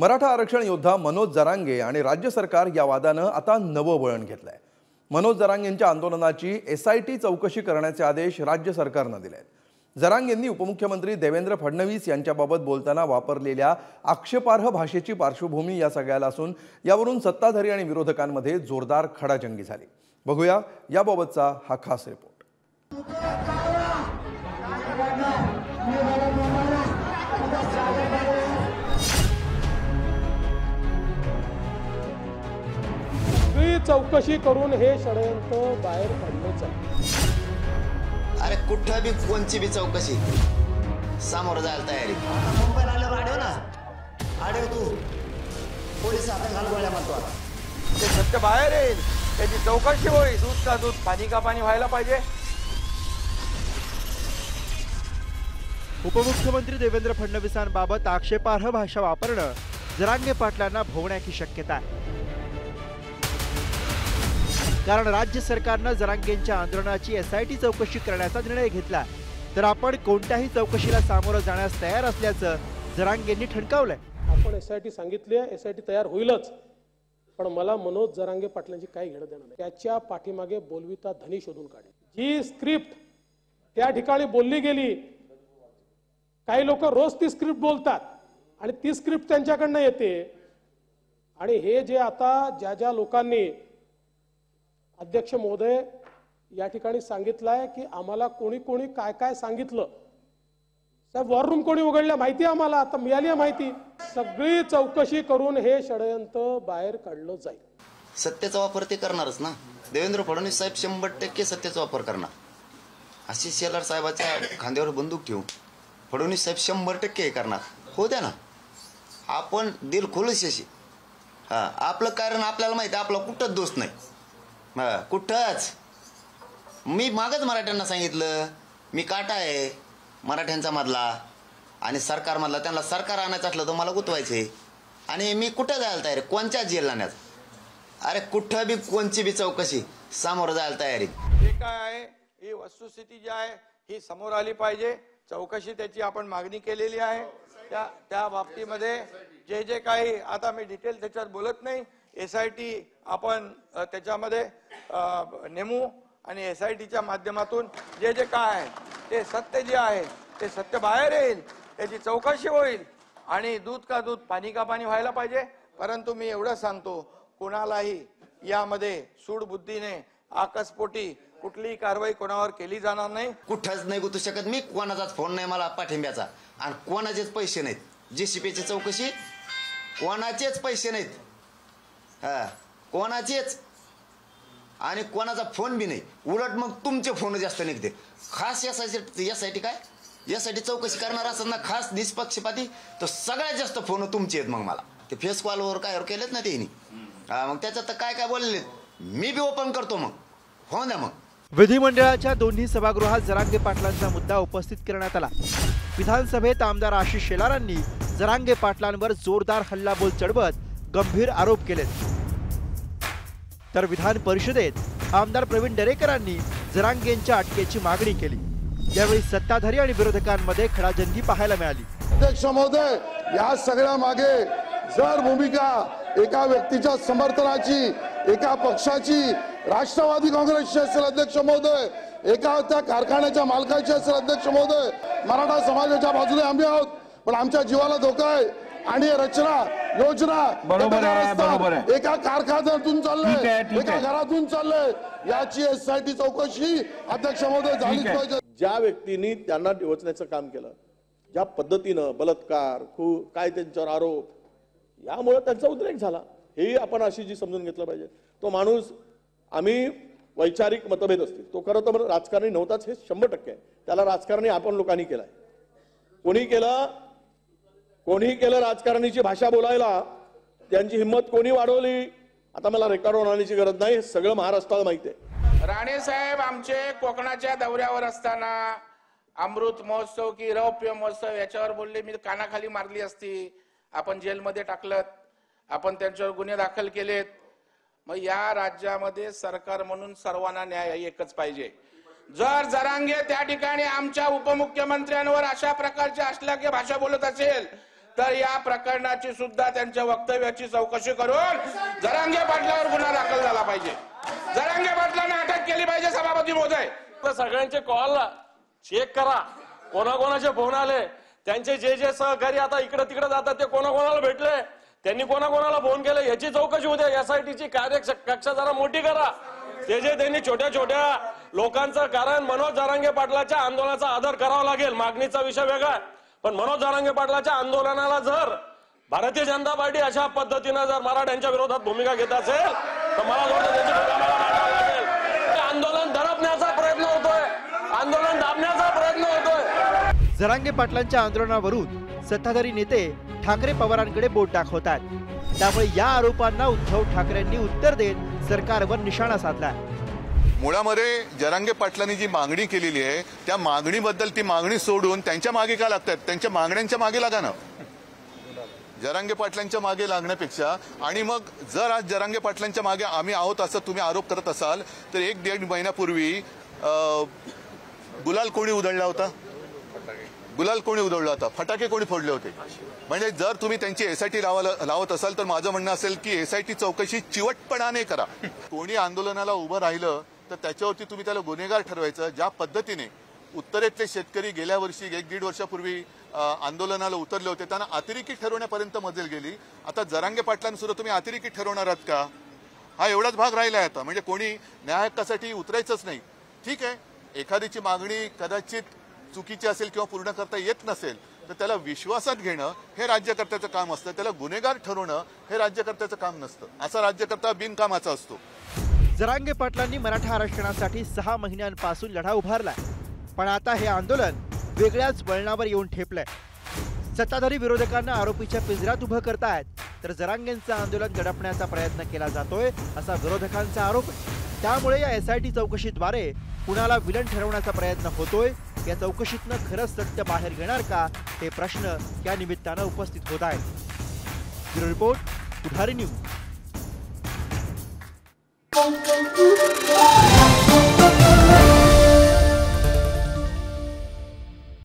मराठा आरक्षण योद्धा मनोज जरांगे आणि राज्य सरकार या वादानं आता नवं वळण घेतलंय। मनोज जरांगेंच्या आंदोलनाची SIT चौकशी करण्याचे आदेश राज्य सरकारनं दिले आहेत। जरांगेंनी उपमुख्यमंत्री देवेंद्र फडणवीस यांच्याबाबत बोलताना वापरलेल्या आक्षेपार्ह भाषेची पार्श्वभूमी या सगळ्याला असून यावरून सत्ताधारी आणि विरोधकांमध्ये जोरदार खडाजंगी झाली। बघूया याबाबतचा हा खास रिपोर्ट। चौकशी करून हे षडयंत्र बाहेर काढण्याचं। अरे कुठं बी कोणची बी चौकशी सामोरं जायला तयारी। मुंबईला आल्यावर आढेव ना, आढेव तू पोलीस हातात घाल गोळ्या म्हणतो। आता ते सत्य बाहेर येईल, त्याची चौकशी होईल। दूध का दूध पाणी का पाणी व्हायला पाहिजे। उपमुख्यमंत्री देवेंद्र फडणवीसांबाबत आक्षेपार्ह भाषा वापरणं जरांगे पाटलांना भोवण्याची शक्यता आहे। कारण राज्य सरकारनं जरांगेंच्या आंदोलनाची SIT चौकशी करण्याचा निर्णय घेतला, तर आपण कोणत्याही चौकशीला सामोरं जाण्यास तयार असल्याचं जरांगेंनी ठणकावलंय। आपण SIT सांगितली, SIT तयार होईलच, पण मला मनोज जरांगे पाटलांची काही घेणं देणं नाही। त्याच्या पाठीमागे बोलविता धनी शोधून काढेल। जी स्क्रिप्ट त्या ठिकाणी बोलली गेली, काही लोक रोज ती स्क्रिप्ट बोलतात आणि ती स्क्रिप्ट त्यांच्याकडनं येते। आणि हे जे आता ज्या लोकांनी अध्यक्ष महोदय या ठिकाणी सांगितलंय की आम्हाला कोणी कोणी काय काय सांगितलं, साहेब वॉर रूम कोणी उघडल्या माहिती आम्हाला आता मिळाली आहे माहिती। सगळी चौकशी करून हे षडयंत्र बाहेर काढलं जाईल। सत्तेचा वापर ते करणारच ना। देवेंद्र फडणवीस साहेब 100% सत्तेचा वापर करणार। आशिष शेलार साहेबाच्या खांद्यावर बंदूक ठेवून फडणवीस साहेब 100% हे करणार। हो द्या ना, आपण दिल खुलशी आपलं कारण आपल्याला माहिती, आपला कुठंच दोष नाही। कुठंच मी मागच मराठ्यांना सांगितलं, मी काटा आहे मराठ्यांचा मधला आणि सरकार मधला। त्यांना सरकार आणायचं असलं तर मला गुतवायचंय आणि मी कुठं जायला तयार, कोणत्या जेल जाण्याचं। अरे कुठं बी कोणची बी चौकशी सामोरं जायला तयारी। जे काय आहे ही वस्तुस्थिती जी आहे ही समोर आली पाहिजे। चौकशी त्याची आपण मागणी केलेली आहे। त्या बाबतीमध्ये जे काही आता मी डिटेल त्याच्यात बोलत नाही। SIT आपण त्याच्यामध्ये नेमू आणि SITच्या माध्यमातून जे काय आहे ते सत्य जे आहे ते सत्य बाहेर येईल, त्याची चौकशी होईल आणि दूध का दूध पाणी का पाणी व्हायला पाहिजे। परंतु मी एवढं सांगतो, कोणालाही यामध्ये सूडबुद्धीने आकस्पोटी कुठलीही कारवाई कोणावर केली जाणार नाही। कुठंच नाही गुतू शकत मी। कोणाचाच फोन नाही मला पाठिंब्याचा आणि कोणाचेच पैसे नाहीत। JCPची चौकशी कोणाचेच पैसे नाहीत, कोणाचेच, आणि कोणाचा फोन बी नाही। उलट मग तुमचे फोन जास्त निघते। खास यासाठी काय यासाठी चौकशी करणार असत ना, खास निष्पक्षपाती, तर सगळ्यात जास्त फोन तुमचे आहेत। मग मला ते फेस कॉलवर काय केलेत ना त्यांनी, मग त्याच्यात तर काय काय बोलले मी बी ओपन करतो। मग हो द्या। मग विधिमंडळाच्या दोन्ही सभागृहात जरांगे पाटलांचा मुद्दा उपस्थित करण्यात आला। विधानसभेत आमदार आशिष शेलारांनी जरांगे पाटलांवर जोरदार हल्लाबोल चढवत गंभीर आरोप केले, तर विधान परिषदेत आमदार प्रवीण दरेकरांनी जरांगेंच्या अटकेची मागणी केली। यावेळी सत्ताधारी आणि विरोधकांमध्ये खडाजंगी पाहायला मिळाली। अध्यक्ष महोदय, या सगळ्या मागे जर भूमिका एका व्यक्तीच्या समर्थनाची, एका पक्षाची, राष्ट्रवादी काँग्रेसची असेल अध्यक्ष महोदय, एका त्या कारखान्याच्या मालकाची असेल अध्यक्ष महोदय, मराठा समाजाच्या बाजूने आम्ही आहोत, पण आमच्या जीवाला धोका आहे आणि रचना योजना बरोबर एका कारखान्यातून चाललंय, एका घरातून चाललंय। याची SIT चौकशी अध्यक्ष महोदय झालीच पाहिजे। ज्या व्यक्तींनी त्यांना डिवचण्याचं काम केलं, ज्या पद्धतीनं बलात्कार काय त्यांच्यावर आरोप, यामुळे त्यांचा उद्रेक झाला, हे आपण अशी जी समजून घेतलं पाहिजे। तो माणूस, आम्ही वैचारिक मतभेद असतील, तो खरं तर राजकारणी नव्हताच हे 100% आहे। त्याला राजकारणी आपण लोकांनी केलाय। कोणी केलं राजकारणाची भाषा बोलायला, त्यांची हिंमत कोणी वाढवली, आता मला रेकॉर्ड होण्याची गरज नाही, हे सगळं महाराष्ट्राला माहिती आहे। राणे साहेब आमचे कोकणाच्या दौऱ्यावर असताना अमृत महोत्सव की रौप्य महोत्सव याच्यावर बोलले, मी कानाखाली मारली असती। आपण जेलमध्ये टाकलं, आपण त्यांच्यावर गुन्हे दाखल केलेत। मग या राज्यामध्ये सरकार म्हणून सर्वांना न्याय एकच पाहिजे। जर जरांगे त्या ठिकाणी आमच्या उपमुख्यमंत्र्यांवर अशा प्रकारची अश्लील भाषा बोलत असेल तर या प्रकरणाची सुद्धा त्यांच्या वक्तव्याची चौकशी करून जरांगे पाटलावर गुन्हा दाखल झाला पाहिजे. जरांगे पाटलांना अटक केली पाहिजे. सभापती महोदय, सगळ्यांचे कॉल चेक करा, कोणाकोणाचे फोन आले, त्यांचे जे जे सहकारी आता इकडे तिकडे जातात ते कोणाकोणाला भेटले, त्यांनी कोणाकोणाला फोन केले, याची चौकशी होते. एसआयटीची कार्यकक्षा जरा मोठी करा. ते जे त्यांनी छोट्या छोट्या लोकांचं, कारण मनोज जरांगे पाटलाच्या आंदोलनाचा आदर करावा लागेल. मागणीचा विषय वेगळा, पण मनोज जरांगे पाटलाच्या आंदोलनाला जर भारतीय जनता पार्टी अशा पद्धतीनं जर मराठ्यांच्या विरोधात भूमिका घेत असेल तर मला वाटतं त्याची भूमिका मांडावी लागेल. आंदोलन दडपण्याचा प्रयत्न होतोय, आंदोलन दाबण्याचा प्रयत्न होतोय. जरांगे पाटलांच्या आंदोलनावरून सत्ताधारी नेते ठाकरे पवारांकडे बोट दाखवतात. त्यामुळे या आरोपांना उद्धव ठाकरेंनी उत्तर देत सरकारवर निशाणा साधला. मुळामध्ये जरांगे पाटलांनी जी मागणी केलेली आहे त्या मागणीबद्दल, ती मागणी सोडून त्यांच्या मागे का लागतात? त्यांच्या मागण्यांच्या मागे लागा ना. जरांगे पाटलांच्या मागे लागण्यापेक्षा, आणि मग जर आज जरांगे पाटलांच्या मागे आम्ही आहोत असं तुम्ही आरोप करत असाल तर 1-1.5 महिन्यापूर्वी गुलाल कोणी उधळला होता? गुलाल कोणी उधळला होता? फटाके कोणी फोडले होते? म्हणजे जर तुम्ही त्यांची एसआयटी लावत असाल तर माझं म्हणणं असेल की एसआयटी चौकशी चिवटपणाने करा. कोणी आंदोलनाला उभं राहिलं तर त्याच्यावरती तुम्ही त्याला गुन्हेगार ठरवायचं. ज्या पद्धतीने उत्तरेतले शेतकरी गेल्या वर्षी 1-1.5 वर्षापूर्वी आंदोलनाला उतरले होते, त्यांना अतिरेकी ठरवण्यापर्यंत मजल गेली. आता जरांगे पाटलांसुद्धा तुम्ही अतिरेकी ठरवणार आहात का? हा एवढाच भाग राहिलाय आता. म्हणजे कोणी न्याय हक्कासाठी उतरायचंच नाही. ठीक आहे, एखाद्याची मागणी कदाचित चुकीची असेल किंवा पूर्ण करता येत नसेल तर त्याला विश्वासात घेणं हे राज्यकर्त्याचं काम असतं. त्याला गुन्हेगार ठरवणं हे राज्यकर्त्याचं काम नसतं. असा राज्यकर्ता बिनकामाचा असतो. जरांगे पाटलांनी मराठा आरक्षणासाठी 6 महिन्यांपासून लढा उभारलाय, पण आता हे आंदोलन वेगळ्याच वळणावर येऊन ठेपलंय. सत्ताधारी विरोधकांना आरोपीच्या पिंजऱ्यात उभं करतायत, तर जरांगेंचं आंदोलन दडपण्याचा प्रयत्न केला जातोय असा विरोधकांचा आरोप आहे. त्यामुळे या एसआयटी चौकशीद्वारे कुणाला विलन ठरवण्याचा प्रयत्न होतोय. या चौकशीतनं खरंच सत्य बाहेर येणार का, हे प्रश्न या निमित्तानं उपस्थित होत आहेत. ब्युरो रिपोर्ट, पुढारी न्यूज.